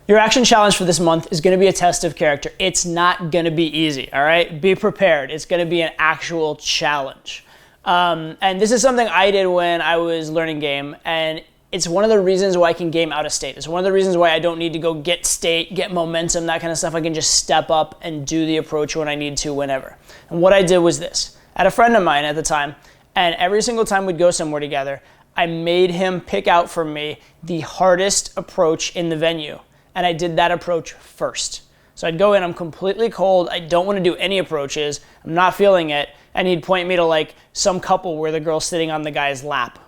Your action challenge for this month is going to be a test of character. It's not going to be easy, all right? Be prepared. It's going to be an actual challenge. And this is something I did when I was learning game, and it's one of the reasons why I can game out of state. It's one of the reasons why I don't need to go get state, get momentum, that kind of stuff. I can just step up and do the approach when I need to, whenever. And what I did was this. I had a friend of mine at the time, and every single time we'd go somewhere together, I made him pick out for me the hardest approach in the venue. And I did that approach first. So I'd go in, I'm completely cold, I don't want to do any approaches, I'm not feeling it, and he'd point me to like some couple where the girl's sitting on the guy's lap,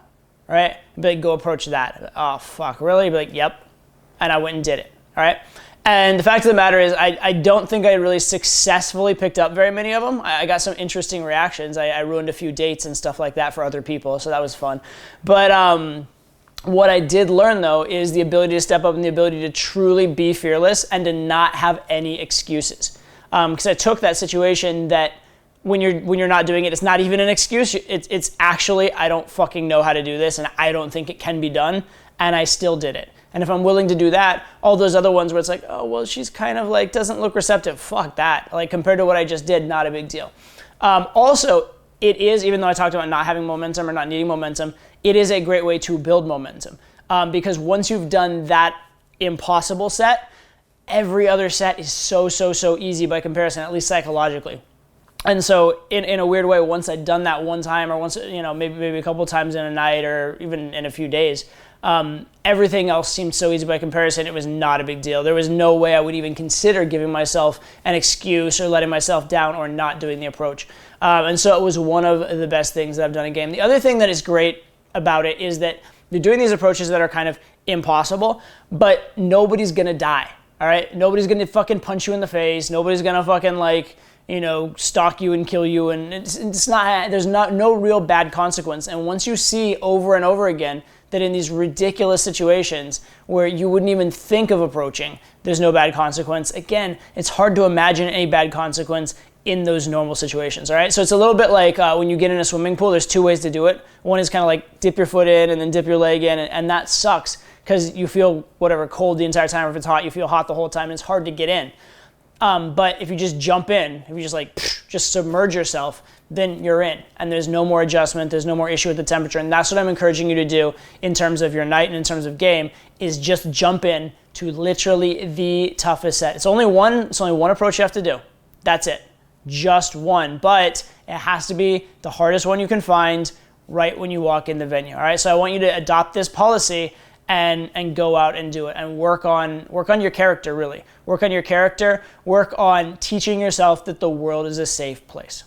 right? I'd be like, go approach that. Oh, fuck, really? I'd be like, yep. And I went and did it, all right? And the fact of the matter is, I don't think I really successfully picked up very many of them. I got some interesting reactions. I ruined a few dates and stuff like that for other people, so that was fun. But what I did learn, though, is the ability to step up and the ability to truly be fearless and to not have any excuses. Because I took that situation that when you're not doing it, it's not even an excuse. It's actually, I don't fucking know how to do this, and I don't think it can be done, and I still did it. And if I'm willing to do that, all those other ones where it's like, oh, well, she's kind of like, doesn't look receptive. Fuck that. Like, compared to what I just did, not a big deal. Also, it is, even though I talked about not having momentum or not needing momentum, it is a great way to build momentum. Because once you've done that impossible set, every other set is so easy by comparison, at least psychologically. And so in a weird way, once I'd done that one time or once, maybe a couple times in a night or even in a few days, everything else seemed so easy by comparison, it was not a big deal. There was no way I would even consider giving myself an excuse or letting myself down or not doing the approach. And so it was one of the best things that I've done in game. The other thing that is great about it is that you're doing these approaches that are kind of impossible, but nobody's gonna die, all right? Nobody's gonna fucking punch you in the face. Nobody's gonna fucking stalk you and kill you. And it's not, there's no real bad consequence. And once you see over and over again that in these ridiculous situations where you wouldn't even think of approaching, there's no bad consequence. Again, it's hard to imagine any bad consequence in those normal situations, all right? So it's a little bit like when you get in a swimming pool, there's two ways to do it. One is kind of like dip your foot in and then dip your leg in, and that sucks because you feel cold the entire time, or if it's hot, you feel hot the whole time, and it's hard to get in. But if you just jump in, if you just submerge yourself, then you're in. And there's no more adjustment, there's no more issue with the temperature. And that's what I'm encouraging you to do in terms of your night and in terms of game, is just jump in to literally the toughest set. It's only one approach you have to do. That's it. Just one. But it has to be the hardest one you can find right when you walk in the venue. All right. So I want you to adopt this policy and go out and do it and work on your character, really. Work on your character, work on teaching yourself that the world is a safe place.